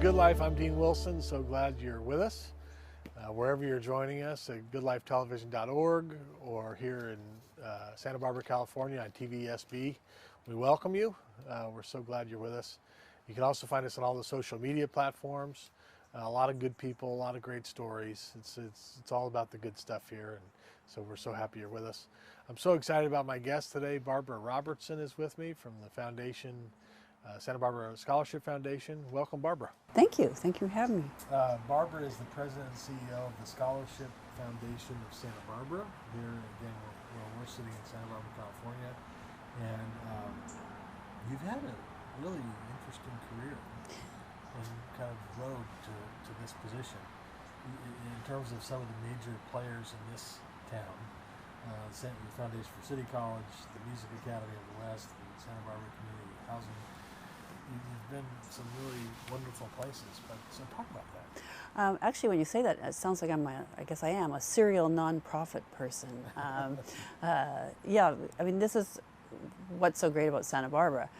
Good Life. I'm Dean Wilson. So glad you're with us. Wherever you're joining us at goodlifetelevision.org or here in Santa Barbara, California on TVSB, we welcome you. We're so glad you're with us. You can also find us on all the social media platforms. A lot of good people, a lot of great stories. It's all about the good stuff here, and so we're so happy you're with us. I'm so excited about my guest today. Barbara Robertson is with me from the foundation, Santa Barbara Scholarship Foundation. Welcome, Barbara. Thank you. Thank you for having me. Barbara is the president and CEO of the Scholarship Foundation of Santa Barbara. Here again, where we're sitting in Santa Barbara, California, and you've had a really interesting career and kind of road to this position in terms of some of the major players in this town. The Foundation for City College, the Music Academy of the West, the Santa Barbara Community Housing. You've been some really wonderful places, but so talk about that. Actually, when you say that, it sounds like I guess I am a serial nonprofit person. Yeah, I mean, this is what's so great about Santa Barbara.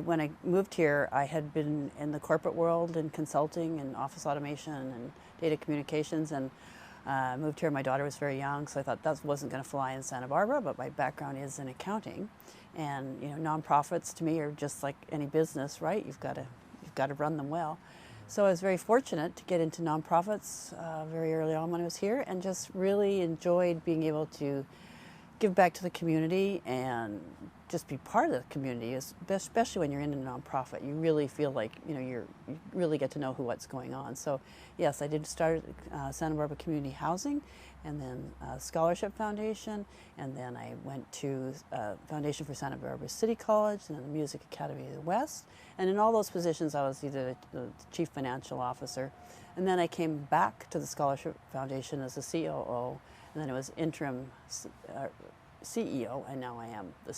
When I moved here, I had been in the corporate world in consulting and office automation and data communications, and moved here. My daughter was very young, so I thought that wasn't going to fly in Santa Barbara, but my background is in accounting. And you know, nonprofits to me are just like any business, right? You've got to run them well. So I was very fortunate to get into nonprofits very early on when I was here, and just really enjoyed being able to give back to the community and just be part of the community, especially when you're in a nonprofit. You really feel like, you know, you really get to know what's going on. So yes, I did start Santa Barbara Community Housing, and then Scholarship Foundation, and then I went to Foundation for Santa Barbara City College, and then the Music Academy of the West. And in all those positions, I was either the chief financial officer, and then I came back to the Scholarship Foundation as a COO, and then it was interim CEO, and now I am the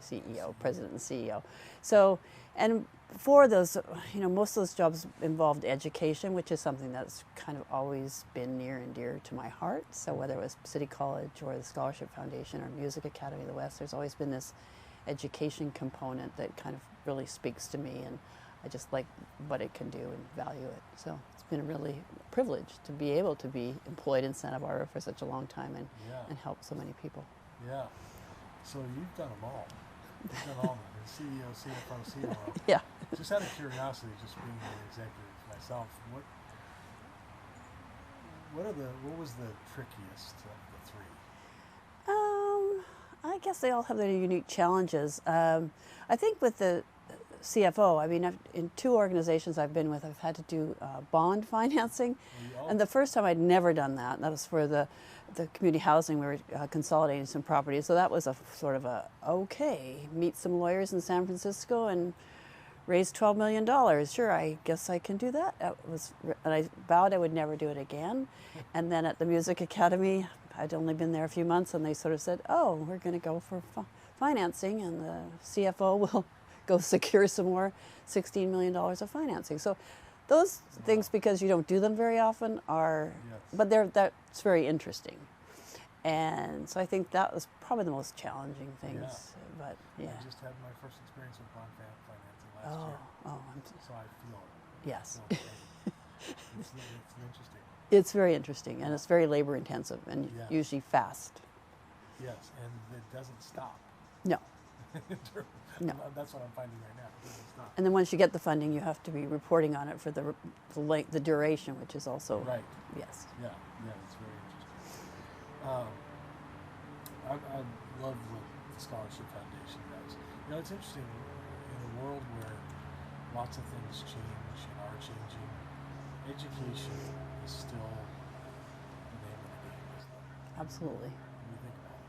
CEO, president and CEO. So, and for those, you know, most of those jobs involved education, which is something that's kind of always been near and dear to my heart. So whether it was City College or the Scholarship Foundation or Music Academy of the West, there's always been this education component that kind of really speaks to me, and I just like what it can do and value it. So it's been a really privilege to be able to be employed in Santa Barbara for such a long time and help so many people. Yeah. So you've done them all. You've done all of them. CEO, CFO, COO. Yeah. Just out of curiosity, just being an executive myself, what was the trickiest of the three? I guess they all have their unique challenges. I think with the CFO, I mean, in two organizations I've been with, I've had to do bond financing. And the first time I'd never done that, and that was for the community housing. We were consolidating some properties. So that was a sort of okay, meet some lawyers in San Francisco and raise $12 million. Sure, I guess I can do that. And I vowed I would never do it again. And then at the Music Academy, I'd only been there a few months, and they sort of said, oh, we're going to go for financing, and the CFO will go secure some more $16 million of financing. So those things, because you don't do them very often, are, but that's very interesting. And so I think that was probably the most challenging things. Yeah. But yeah. I just had my first experience with bond financing last year. So I feel it. Yes. It's interesting. It's very interesting, and it's very labor intensive and usually fast. Yes, and it doesn't stop. No. No. That's what I'm finding right now. It doesn't stop. And then once you get the funding, you have to be reporting on it for the duration, which is also right. Yes. Yeah, it's very interesting. I love what the Scholarship Foundation does. You know, it's interesting in a world where lots of things change and are changing. Education is still the name of the game, isn't it? Absolutely. When you think about it.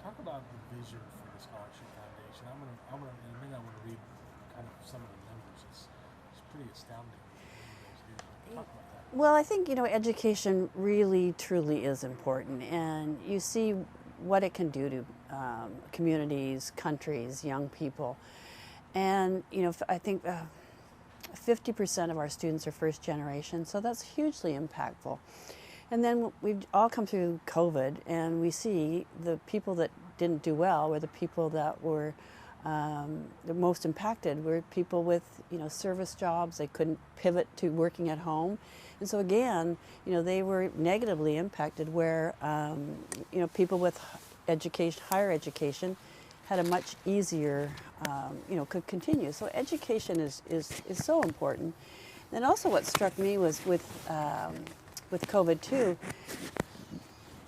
Talk about the vision for the Scholarship Foundation. I'm gonna in a minute I want to read kind of some of the numbers. It's pretty astounding what you guys do. Talk about that. Well, I think, you know, education really, truly is important, and you see what it can do to communities, countries, young people. And, you know, I think 50% of our students are first generation, so that's hugely impactful. And then we've all come through COVID, and we see the people that didn't do well were the people that were the most impacted were people with, service jobs. They couldn't pivot to working at home. And so again, they were negatively impacted where, people with higher education had a much easier, could continue. So education is so important. And also what struck me was with COVID too,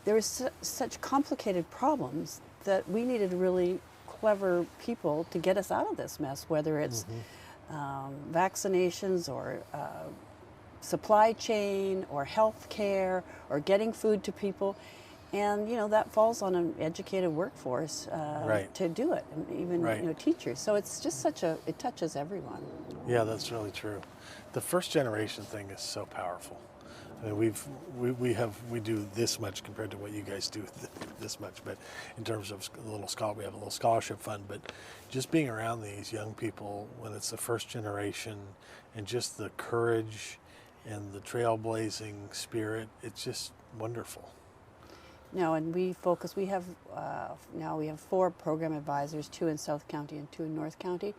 there were such complicated problems that we needed really clever people to get us out of this mess, whether it's vaccinations or supply chain or health care or getting food to people. And, that falls on an educated workforce to do it, and even, teachers. So it's just it touches everyone. Yeah, that's really true. The first generation thing is so powerful. I mean, we do this much compared to what you guys do this much, but in terms of we have a little scholarship fund, but just being around these young people when it's the first generation and just the courage and the trailblazing spirit, it's just wonderful. No, and we have now we have 4 program advisors, 2 in South County and 2 in North County.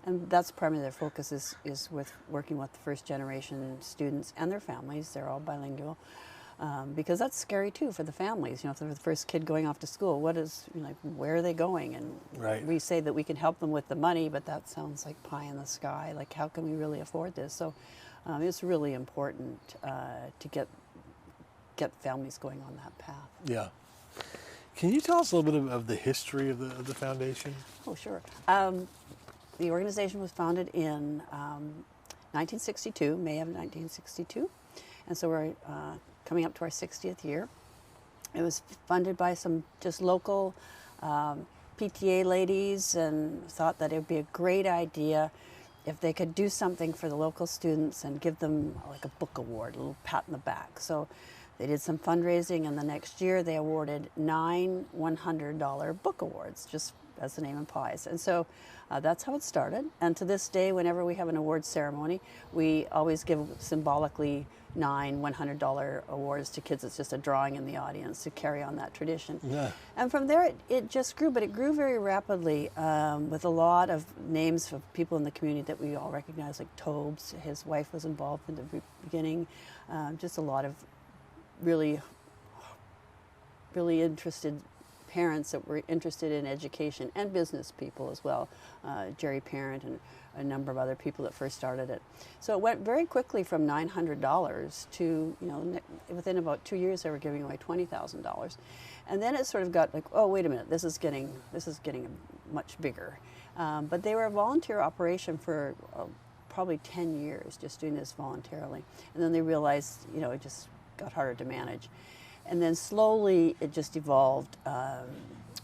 And that's primarily their focus is with working with the first generation students and their families. They're all bilingual. Because that's scary too for the families. If they're the first kid going off to school, where are they going? And we say that we can help them with the money, but that sounds like pie in the sky. Like, how can we really afford this? So it's really important to get families going on that path. Yeah. Can you tell us a little bit of the history of the foundation? Oh, sure. The organization was founded in 1962, May of 1962, and so we're coming up to our 60th year. It was funded by some just local PTA ladies, and thought that it would be a great idea if they could do something for the local students and give them like a book award, a little pat in the back. So they did some fundraising, and the next year they awarded 9 $100 book awards, just as the name implies. And so that's how it started. And to this day, whenever we have an award ceremony, we always give symbolically 9 $100 awards to kids. It's just a drawing in the audience to carry on that tradition. Yeah. And from there, it just grew, but it grew very rapidly with a lot of names of people in the community that we all recognize, like Tobes. His wife was involved in the beginning. Just a lot of really interested parents that were interested in education, and business people as well. Jerry Parent and a number of other people that first started it. So it went very quickly from $900 to, within about 2 years they were giving away $20,000. And then it sort of got like, oh, wait a minute, this is getting much bigger. But they were a volunteer operation for probably 10 years, just doing this voluntarily. And then they realized, it just got harder to manage. And then slowly it just evolved.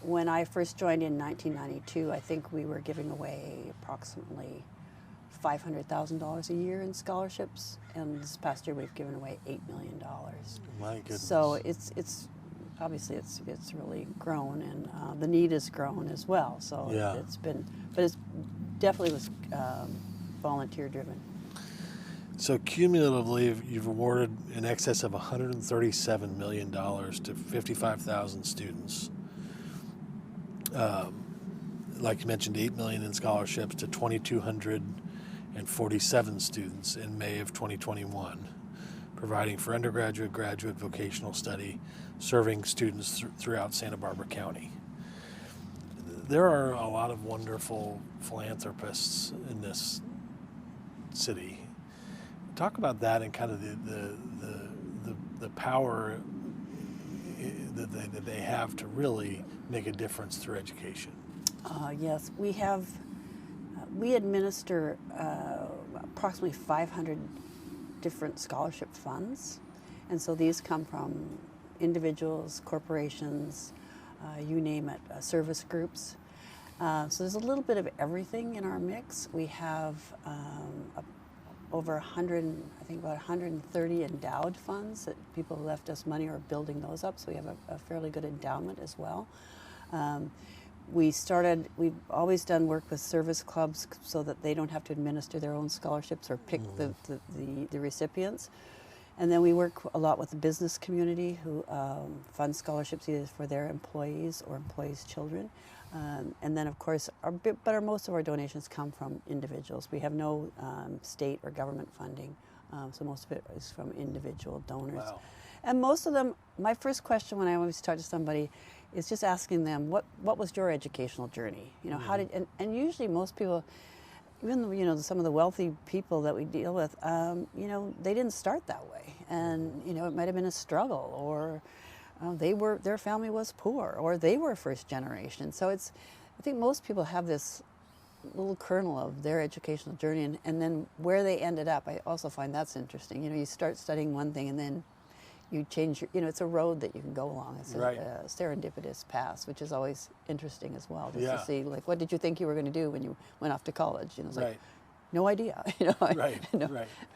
When I first joined in 1992, I think we were giving away approximately $500,000 a year in scholarships, and this past year we've given away $8 million. My goodness. So it's obviously it's really grown, and the need has grown as well. So yeah. It's definitely was volunteer driven. So cumulatively, you've awarded in excess of $137 million to 55,000 students. Like you mentioned, $8 million in scholarships to 2,247 students in May of 2021, providing for undergraduate, graduate, vocational study, serving students throughout Santa Barbara County. There are a lot of wonderful philanthropists in this city. Talk about that and kind of the power that they have to really make a difference through education. Yes, we administer approximately 500 different scholarship funds, and so these come from individuals, corporations, you name it, service groups. So there's a little bit of everything in our mix. We have over 130 endowed funds that people have left us money or are building those up, so we have a fairly good endowment as well. We've always done work with service clubs so that they don't have to administer their own scholarships or pick the recipients. And then we work a lot with the business community who fund scholarships either for their employees or employees' children. And then, of course, most of our donations come from individuals. We have no state or government funding, so most of it is from individual donors. Wow. And most of them, my first question when I always talk to somebody is just asking them, what was your educational journey? You know, how did, and usually most people, even, you know, some of the wealthy people that we deal with, you know, they didn't start that way. And, you know, it might have been a struggle, or their family was poor, or they were first generation. So I think most people have this little kernel of their educational journey, and then where they ended up, I also find that's interesting. You know, you start studying one thing and then you change your, you know, it's a road that you can go along. It's a serendipitous path, which is always interesting as well, just to see, like, what did you think you were going to do when you went off to college? You know, it's like, no idea. You know, Right.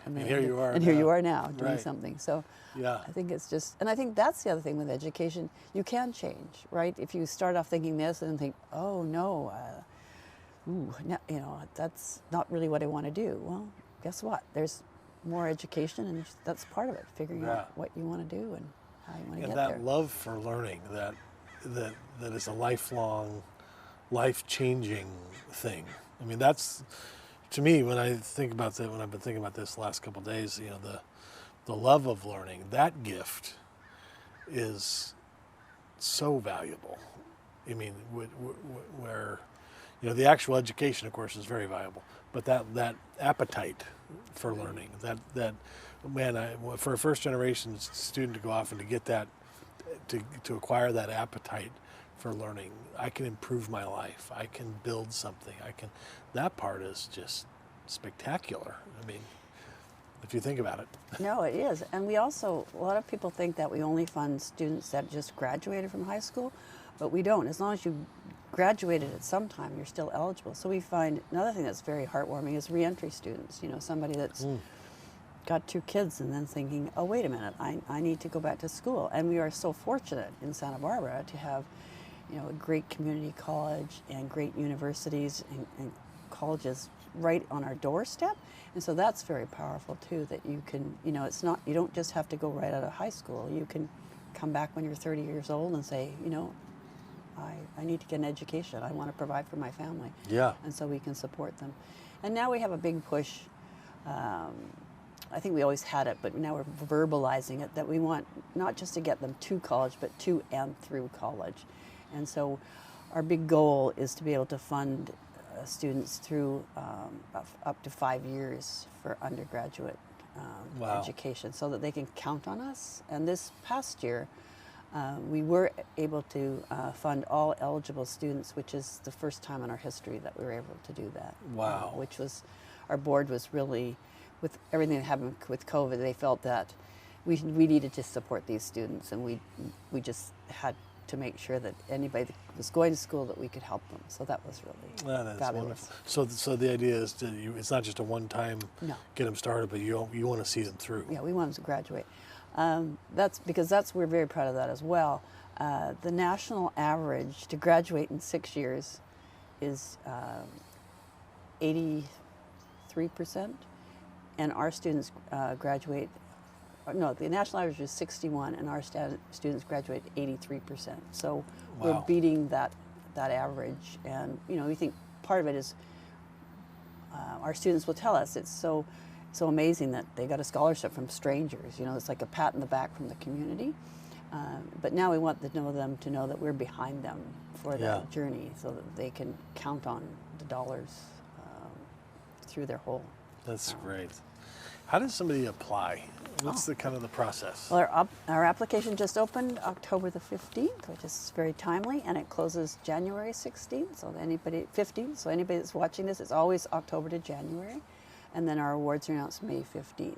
And here you are. And here you are now doing something. So yeah, I think it's just, and I think that's the other thing with education. You can change, right? If you start off thinking this and think, oh no, you know, that's not really what I want to do. Well, guess what? There's more education, and that's part of it. Figuring out what you want to do and how you want to get there. And that love for learning, that is a lifelong, life-changing thing. I mean, that's, to me, when I think about that, when I've been thinking about this the last couple of days, you know, the love of learning, that gift is so valuable. I mean, where, you know, the actual education, of course, is very valuable, but that appetite for learning, that man, for a first generation student to go off and to get that, to acquire that appetite for learning, I can improve my life, I can build something, that part is just spectacular. I mean, if you think about it. No, it is. And we also, a lot of people think that we only fund students that just graduated from high school, but we don't. As long as you graduated at some time, you're still eligible. So we find another thing that's very heartwarming is reentry students. You know, somebody that's got 2 kids and then thinking, oh, wait a minute, I need to go back to school. And we are so fortunate in Santa Barbara to have, you know, a great community college and great universities and colleges right on our doorstep. And so that's very powerful too, that you can, you know, it's not, you don't just have to go right out of high school. You can come back when you're 30 years old and say, you know, I need to get an education. I want to provide for my family. Yeah. And so we can support them. And now we have a big push. I think we always had it, but now we're verbalizing it, that we want not just to get them to college, but to and through college. And so our big goal is to be able to fund students through up to 5 years for undergraduate education, so that they can count on us. And this past year, we were able to fund all eligible students, which is the first time in our history that we were able to do that. Wow. Which was, our board was really, with everything that happened with COVID, they felt that we needed to support these students, and we just had to make sure that anybody that was going to school, that we could help them. So that was really fabulous. Wonderful. So the idea is that it's not just a one-time get them started, but you want to see them through. Yeah, we want them to graduate. We're very proud of that as well. The national average to graduate in 6 years is 83%, and our students graduate. No, the national average is 61, and our students graduate 83%. So we're beating that average, and you know, we think part of it is our students will tell us it's so amazing that they got a scholarship from strangers. You know, it's like a pat in the back from the community. But now we want them to know that we're behind them for that journey, so that they can count on the dollars through their whole. That's great. How does somebody apply? What's the kind of the process? Well, our application just opened October the 15th, which is very timely, and it closes January 16th. So anybody 15th. So anybody that's watching this, it's always October to January, and then our awards are announced May 15th.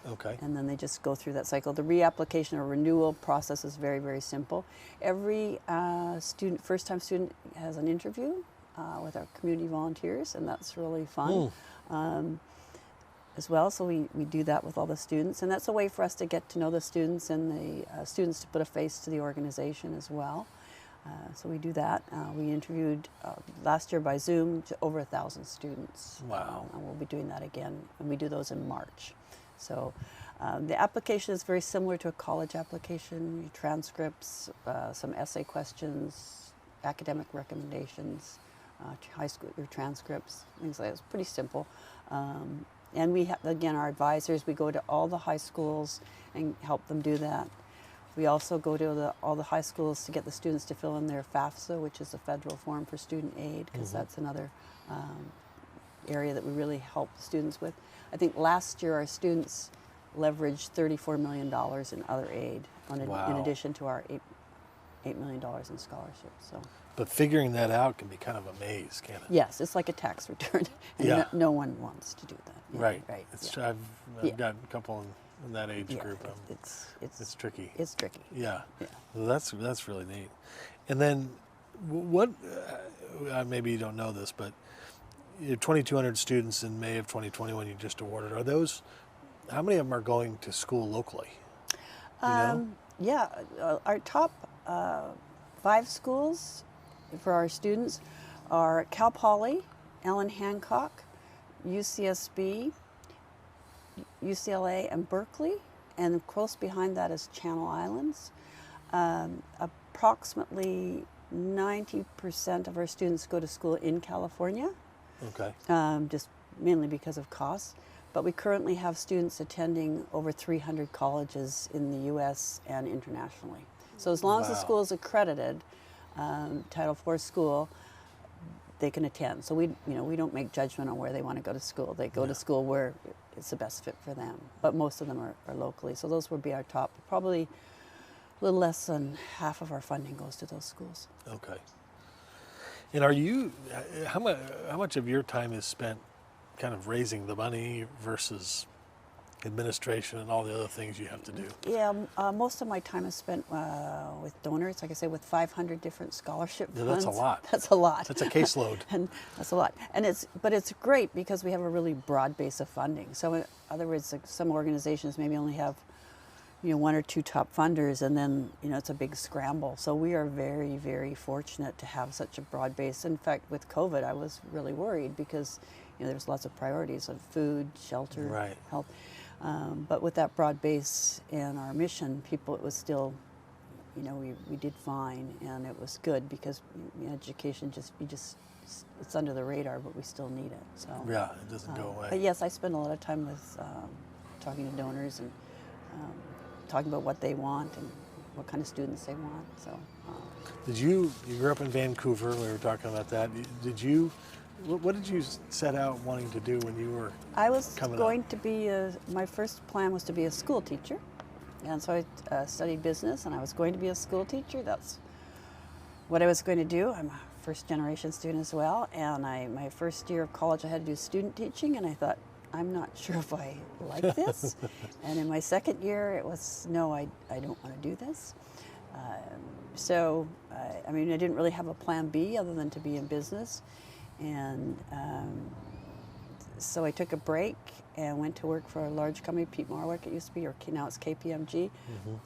Okay. And then they just go through that cycle. The reapplication or renewal process is very, very simple. Every first-time student has an interview with our community volunteers, and that's really fun. As well, so we do that with all the students, and that's a way for us to get to know the students, and the students to put a face to the organization as well. So we do that. We interviewed last year by Zoom to over 1,000 students. Wow. And we'll be doing that again, and we do those in March. So The application is very similar to a college application. Your transcripts, some essay questions, academic recommendations, high school your transcripts, things like that. It's pretty simple. And we have, again, our advisors, we go to all the high schools and help them do that. We also go to all the high schools to get the students to fill in their FAFSA, which is the federal form for student aid, because that's another area that we really help students with. I think last year our students leveraged $34 million in other aid in addition to our $8 million in scholarships. So. But figuring that out can be kind of a maze, can't it? Yes, it's like a tax return, and no one wants to do that. Yeah, right. Right. I've got a couple in that age group. It's tricky. It's tricky. Yeah. Well, that's really neat. And then, what? Maybe you don't know this, but you have 2,200 students in May of 2020 when you just awarded. Are those? How many of them are going to school locally? You know? Yeah, our top 5 schools for our students are Cal Poly, Ellen Hancock, UCSB, UCLA, and Berkeley, and close behind that is Channel Islands. Approximately 90% of our students go to school in California. Okay. Just mainly because of costs. But we currently have students attending over 300 colleges in the U.S. and internationally. So as long as the school is accredited, Title IV school, they can attend. So we don't make judgment on where they want to go to school. They go to school where it's the best fit for them. But most of them are locally. So those would be our top. Probably a little less than half of our funding goes to those schools. Okay. And are you? How much of your time is spent kind of raising the money versus administration and all the other things you have to do? Yeah, most of my time is spent with donors, like I say, with 500 different scholarship funds. That's a lot. That's a lot. That's a caseload. And that's a lot. And it's great because we have a really broad base of funding. So in other words, like some organizations maybe only have 1 or 2 top funders, and then it's a big scramble. So we are very, very fortunate to have such a broad base. In fact, with COVID, I was really worried because there's lots of priorities of food, shelter, health. But with that broad base and our mission, it was still, we did fine, and it was good because education it's under the radar, but we still need it. So yeah, it doesn't go away. But yes, I spend a lot of time with talking to donors and talking about what they want and what kind of students they want. So. You grew up in Vancouver? We were talking about that. What did you set out wanting to do when you were I was going up? to be my first plan was to be a school teacher. And so I studied business, and I was going to be a school teacher. That's what I was going to do. I'm a first generation student as well. And my first year of college, I had to do student teaching, and I thought, I'm not sure if I like this. And in my second year, it was, no, I don't want to do this. I didn't really have a plan B other than to be in business. And so I took a break and went to work for a large company, Pete Marwick it used to be, or now it's KPMG.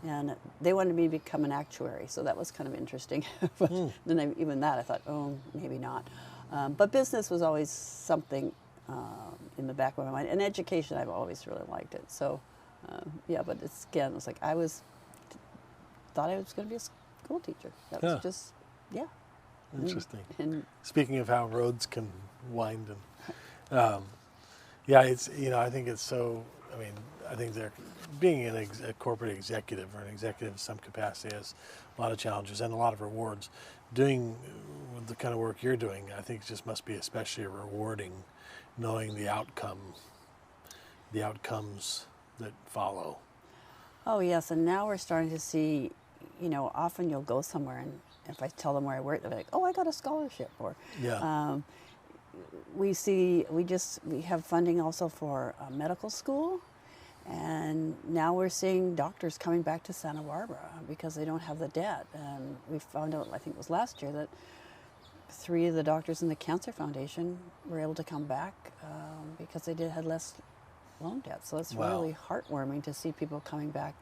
And they wanted me to become an actuary, so that was kind of interesting. But then even that, I thought, oh, maybe not. But business was always something in the back of my mind. And education, I've always really liked it. So, but it's like thought I was going to be a school teacher. That was just, Interesting. And speaking of how roads can wind, and it's I think it's so. I think being a corporate executive or an executive in some capacity has a lot of challenges and a lot of rewards. Doing the kind of work you're doing, I think, just must be especially rewarding, knowing the outcomes that follow. Oh yes, and now we're starting to see. Often you'll go somewhere, and if I tell them where I work, they're like, "Oh, I got a scholarship." Or we have funding also for medical school, and now we're seeing doctors coming back to Santa Barbara because they don't have the debt. And we found out, I think it was last year, that 3 of the doctors in the Cancer Foundation were able to come back because they had less loan debt. So it's really heartwarming to see people coming back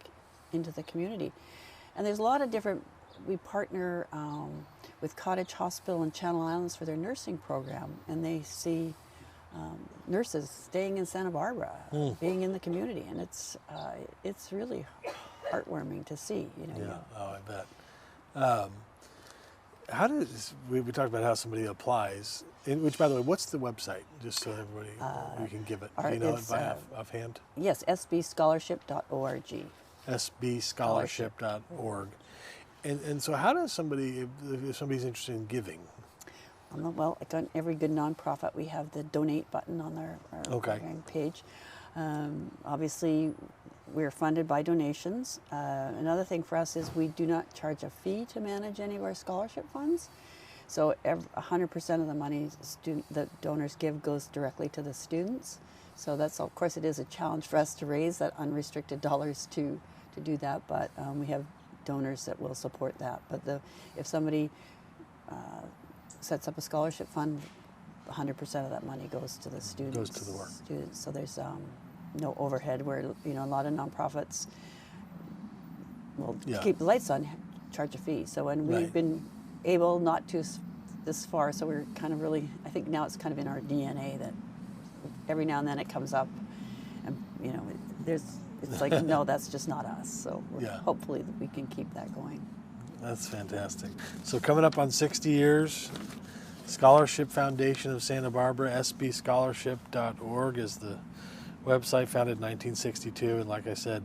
into the community. And there's a lot of different, we partner with Cottage Hospital in Channel Islands for their nursing program, and they see nurses staying in Santa Barbara, being in the community, and it's really heartwarming to see. Yeah. Oh, I bet. How does we talked about how somebody applies? Which, by the way, what's the website? Just so everybody we can give it. Do you know it by offhand? Yes, sbscholarship.org. sbscholarship.org. And so, how does somebody, if somebody's interested in giving? Well, like on every good nonprofit, we have the donate button on our page. Obviously, we're funded by donations. Another thing for us is we do not charge a fee to manage any of our scholarship funds. So 100% of the money that donors give goes directly to the students. So that's, of course, it is a challenge for us to raise that unrestricted dollars to do that, but we have donors that will support that. But if somebody sets up a scholarship fund, 100% of that money goes to the students. Goes to the work. Students. So there's no overhead where a lot of nonprofits will keep the lights on, charge a fee. So when we've been able not to this far, so we're kind of really, I think now it's kind of in our DNA that every now and then it comes up, and it's like no, that's just not us. So hopefully we can keep that going. That's fantastic. So coming up on 60 years, Scholarship Foundation of Santa Barbara, sbscholarship.org is the website, founded in 1962, and like I said,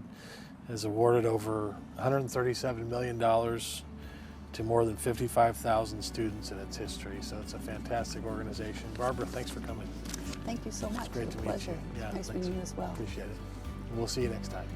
has awarded over $137 million to more than 55,000 students in its history. So it's a fantastic organization. Barbara, thanks for coming. Thank you so much. It's great to meet pleasure. you. Yeah, nice meeting you as well. Appreciate it. And we'll see you next time.